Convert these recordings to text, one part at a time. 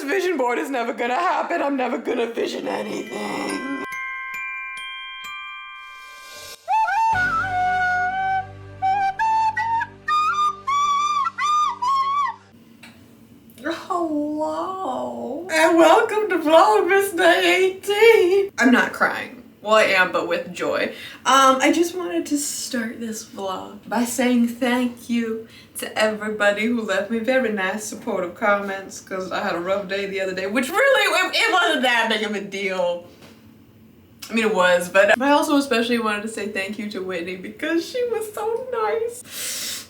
vision board is never gonna happen. I'm never gonna vision anything. Hello. And welcome to Vlogmas Day 18. I'm not crying. Well, I am, but with joy. I just wanted to start this vlog by saying thank you to everybody who left me very nice supportive comments, because I had a rough day the other day, which really, it wasn't that big of a deal. I mean, it was, but I also especially wanted to say thank you to Whitney because she was so nice.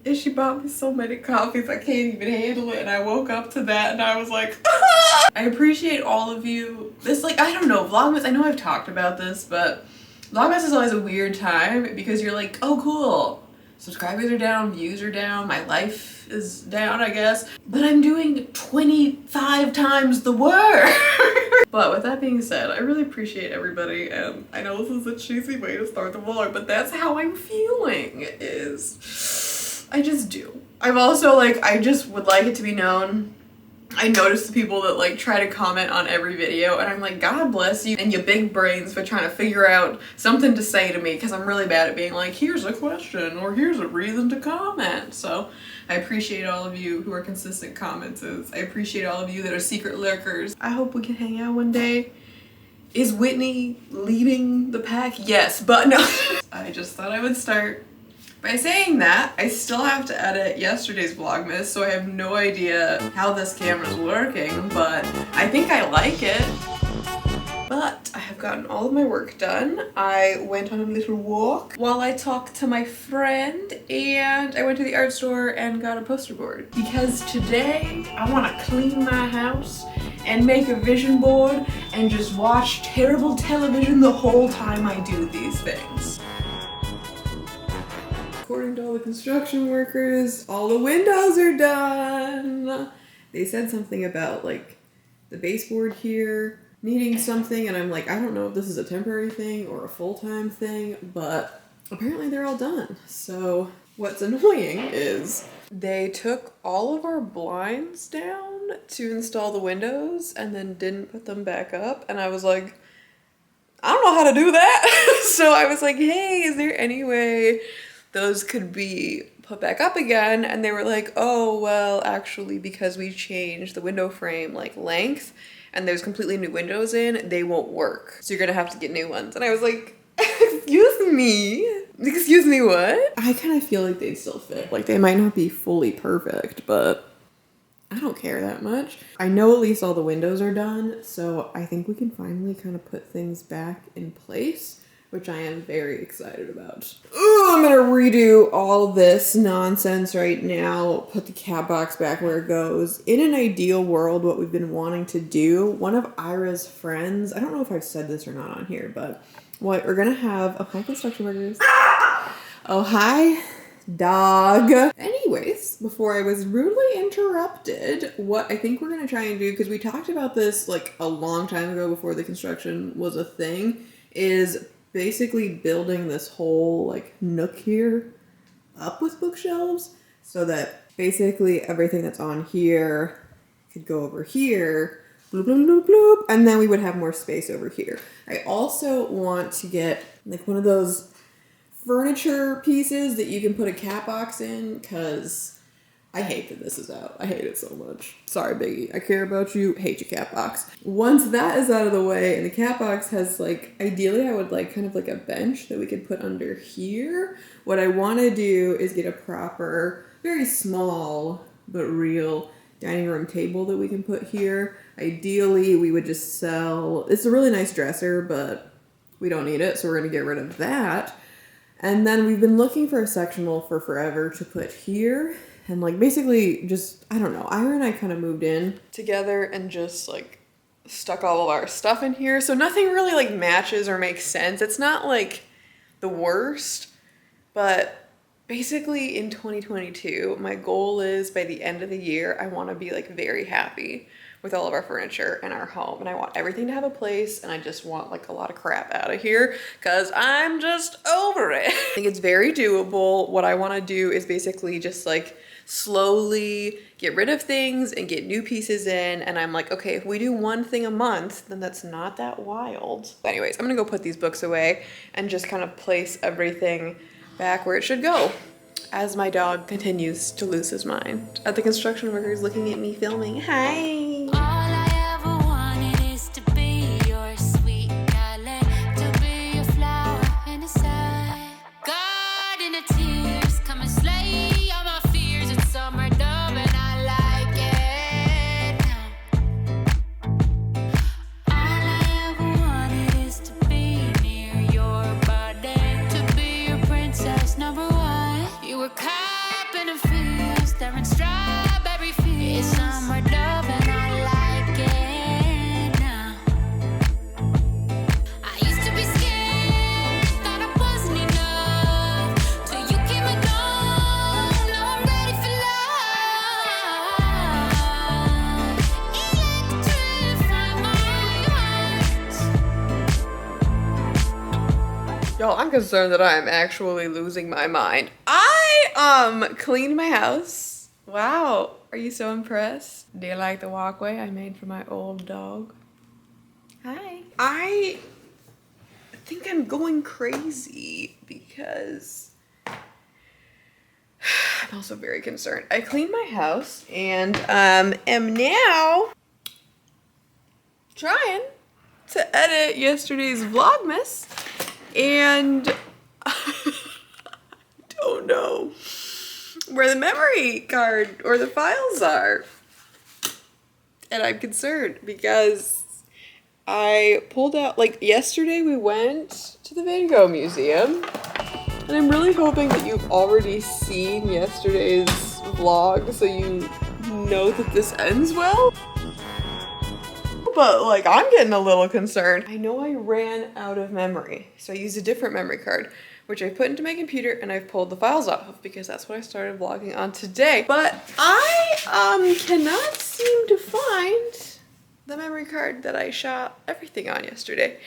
And she bought me so many coffees, I can't even handle it. And I woke up to that and I was like, ah! I appreciate all of you. It's like, I don't know, Vlogmas, I know I've talked about this, but Vlogmas is always a weird time because you're like, oh cool, subscribers are down, views are down, my life is down, I guess. But I'm doing 25 times the work. But with that being said, I really appreciate everybody, and I know this is a cheesy way to start the vlog, but that's how I'm feeling, is I just do. I'm also like, I just would like it to be known, I notice the people that like try to comment on every video, and I'm like, God bless you and your big brains for trying to figure out something to say to me, because I'm really bad at being like, here's a question or here's a reason to comment. So I appreciate all of you who are consistent commenters. I appreciate all of you that are secret lurkers. I hope we can hang out one day. Is Whitney leading the pack? Yes, but no. I just thought I would start by saying that. I still have to edit yesterday's Vlogmas, so I have no idea how this camera's working, but I think I like it. But I have gotten all of my work done. I went on a little walk while I talked to my friend, and I went to the art store and got a poster board. Because today I want to clean my house and make a vision board and just watch terrible television the whole time I do these things. According to all the construction workers, all the windows are done. They said something about like the baseboard here needing something, and I'm like, I don't know if this is a temporary thing or a full-time thing, but apparently they're all done. So what's annoying is they took all of our blinds down to install the windows and then didn't put them back up, and I was like, I don't know how to do that. So I was like, hey, is there any way those could be put back up again? And they were like, oh, well, actually, because we changed the window frame like length and there's completely new windows in, they won't work. So you're gonna have to get new ones. And I was like, excuse me? Excuse me, what? I kind of feel like they still fit. Like they might not be fully perfect, but I don't care that much. I know at least all the windows are done, so I think we can finally kind of put things back in place, which I am very excited about. Ooh, I'm gonna redo all this nonsense right now, put the cat box back where it goes. In an ideal world, what we've been wanting to do, one of Ira's friends, I don't know if I've said this or not on here, but what we're gonna have, oh hi construction workers. Oh hi dog. Anyways, before I was rudely interrupted, what I think we're gonna try and do, because we talked about this like a long time ago before the construction was a thing, is basically building this whole like nook here up with bookshelves so that basically everything that's on here could go over here, bloop, bloop, bloop, bloop, and then we would have more space over here. I also want to get like one of those furniture pieces that you can put a cat box in, because I hate that this is out. I hate it so much. Sorry, Biggie. I care about you. Hate your cat box. Once that is out of the way and the cat box has like, ideally I would like kind of like a bench that we could put under here. What I want to do is get a proper, very small but real dining room table that we can put here. Ideally, we would just sell, it's a really nice dresser, but we don't need it, so we're going to get rid of that. And then we've been looking for a sectional for forever to put here. And like basically just, I don't know, Ira and I kind of moved in together and just like stuck all of our stuff in here. So nothing really like matches or makes sense. It's not like the worst, but basically in 2022, my goal is by the end of the year, I want to be like very happy with all of our furniture in our home, and I want everything to have a place, and I just want like a lot of crap out of here because I'm just over it. I think it's very doable. What I want to do is basically just like slowly get rid of things and get new pieces in. And I'm like, okay, if we do one thing a month, then that's not that wild. Anyways, I'm gonna go put these books away and just kind of place everything back where it should go as my dog continues to lose his mind at the construction workers looking at me filming. Hi. Y'all, I'm concerned that I'm actually losing my mind. I cleaned my house. Wow, are you so impressed? Do you like the walkway I made for my old dog? Hi. I think I'm going crazy because I'm also very concerned. I cleaned my house and am now trying to edit yesterday's Vlogmas. And I don't know where the memory card or the files are. And I'm concerned because I pulled out, like yesterday we went to the Van Gogh Museum. And I'm really hoping that you've already seen yesterday's vlog so you know that this ends well. But like, I'm getting a little concerned. I know I ran out of memory, so I used a different memory card, which I put into my computer and I've pulled the files off of because that's what I started vlogging on today. But I cannot seem to find the memory card that I shot everything on yesterday.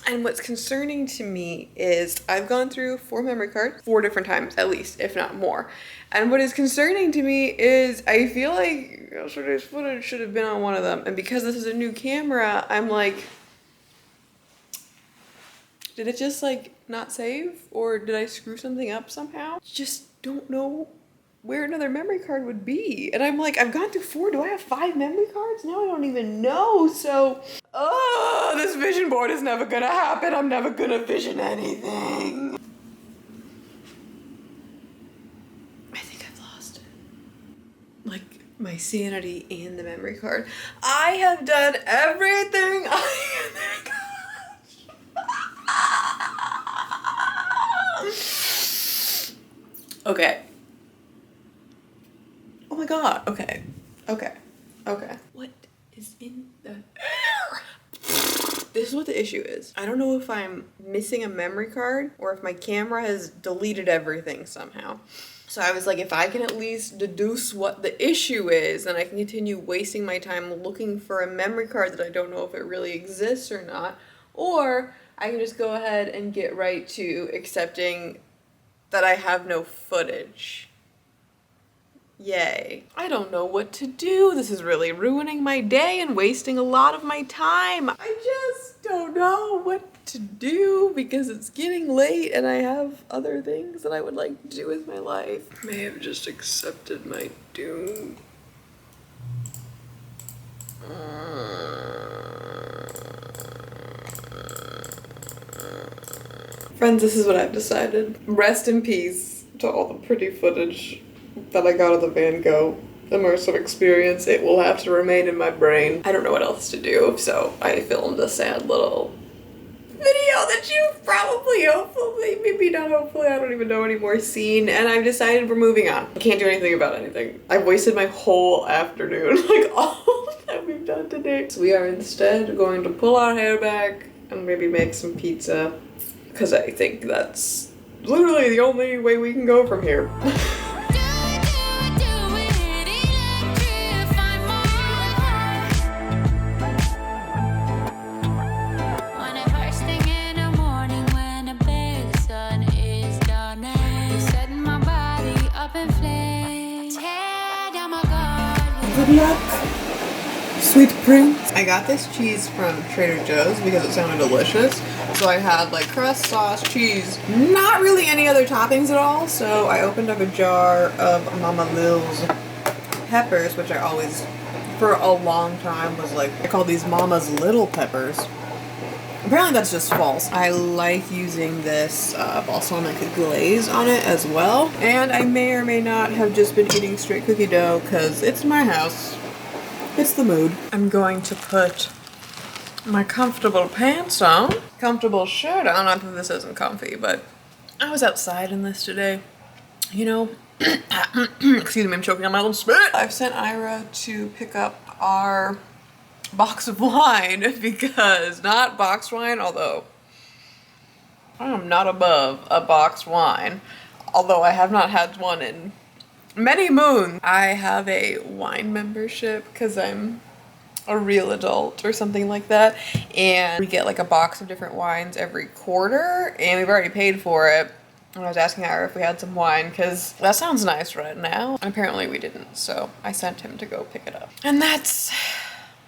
And what's concerning to me is I've gone through 4 memory cards 4 different times, at least, if not more. And what is concerning to me is I feel like yesterday's footage should have been on one of them. And because this is a new camera, I'm like, did it just like not save? Or did I screw something up somehow? Just don't know where another memory card would be. And I'm like, I've gone through 4. Do I have 5 memory cards? Now I don't even know. So, oh, this vision board is never gonna happen. I'm never gonna vision anything. I think I've lost it. Like my sanity and the memory card. I have done everything Okay. Oh my god, okay. What is in the air? This is what the issue is. I don't know if I'm missing a memory card or if my camera has deleted everything somehow. So I was like, if I can at least deduce what the issue is, then I can continue wasting my time looking for a memory card that I don't know if it really exists or not. Or I can just go ahead and get right to accepting that I have no footage. Yay. I don't know what to do. This is really ruining my day and wasting a lot of my time. I just don't know what to do because it's getting late and I have other things that I would like to do with my life. I may have just accepted my doom. Friends, this is what I've decided. Rest in peace to all the pretty footage that I got of the Van Gogh immersive experience. It will have to remain in my brain. I don't know what else to do, so I filmed a sad little video that you've probably, hopefully, maybe not hopefully, I don't even know anymore, seen, and I've decided we're moving on. I can't do anything about anything. I've wasted my whole afternoon, like all that we've done today. So we are instead going to pull our hair back and maybe make some pizza, because I think that's literally the only way we can go from here. When the first thing in the morning when the big sun is Good luck, sweet prince. I got this cheese from Trader Joe's because it sounded delicious. So I had like crust, sauce, cheese, not really any other toppings at all. So I opened up a jar of Mama Lil's peppers, which I always, for a long time, was like, I call these Mama's Little Peppers. Apparently that's just false. I like using this balsamic glaze on it as well. And I may or may not have just been eating straight cookie dough because it's my house. It's the mood. I'm going to put my comfortable pants on. Comfortable shirt on. Not that this isn't comfy, but I was outside in this today. You know, excuse me, I'm choking on my own spit. I've sent Ira to pick up our box of wine because, not boxed wine, although I am not above a boxed wine, although I have not had one in many moons. I have a wine membership because I'm a real adult or something like that, and we get like a box of different wines every quarter, and we've already paid for it. And I was asking Ira if we had some wine because that sounds nice right now, and apparently we didn't, so I sent him to go pick it up. And that's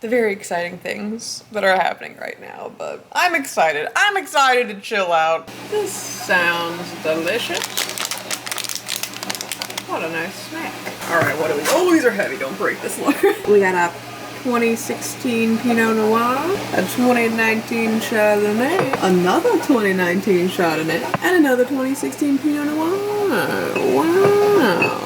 the very exciting things that are happening right now, but I'm excited. I'm excited to chill out. This sounds delicious. What a nice snack. All right, what do we, oh, these are heavy, don't break this, Laura. We got a 2016 Pinot Noir, a 2019 Chardonnay, another 2019 Chardonnay, and another 2016 Pinot Noir. Wow.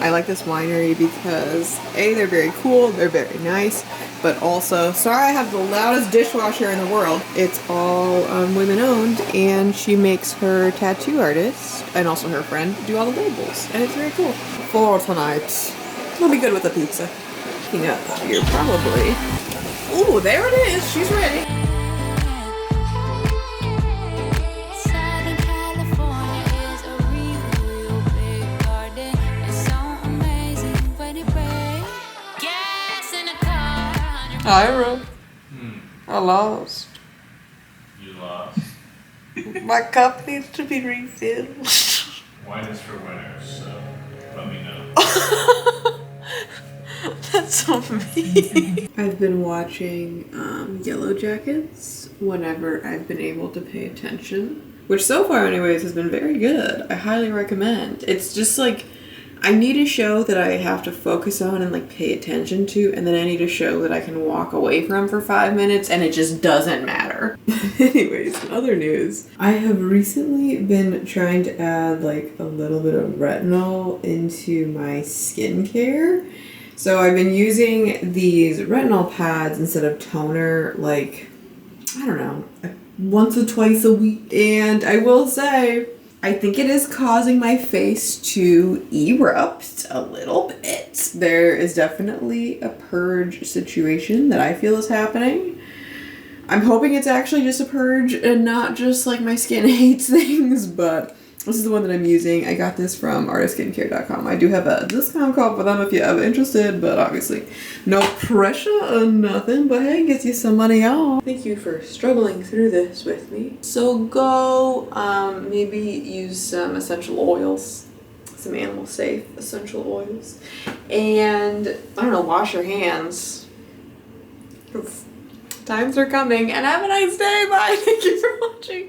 I like this winery because A, they're very cool, they're very nice, but also, sorry I have the loudest dishwasher in the world. It's all women owned, and she makes her tattoo artist, and also her friend, do all the labels, and it's very cool. For tonight, it'll be good with the pizza. You know, you're probably, ooh, there it is, she's ready. Ira, I lost. You lost? My cup needs to be refilled. Wine is for winners, so let me know. That's so mean. I've been watching Yellow Jackets whenever I've been able to pay attention, which so far anyways has been very good. I highly recommend. It's just like, I need a show that I have to focus on and like pay attention to, and then I need a show that I can walk away from for 5 minutes and it just doesn't matter. Anyways, in other news, I have recently been trying to add like a little bit of retinol into my skincare. So I've been using these retinol pads instead of toner, like, I don't know, once or twice a week. And I will say, I think it is causing my face to erupt a little bit. There is definitely a purge situation that I feel is happening. I'm hoping it's actually just a purge and not just like my skin hates things, but this is the one that I'm using. I got this from artistskincare.com. I do have a discount code for them if you're ever interested, but obviously no pressure or nothing, but hey, gets you some money off. Thank you for struggling through this with me. So go maybe use some essential oils, some animal safe essential oils, and I don't know, wash your hands. Times are coming, and have a nice day. Bye. Thank you for watching.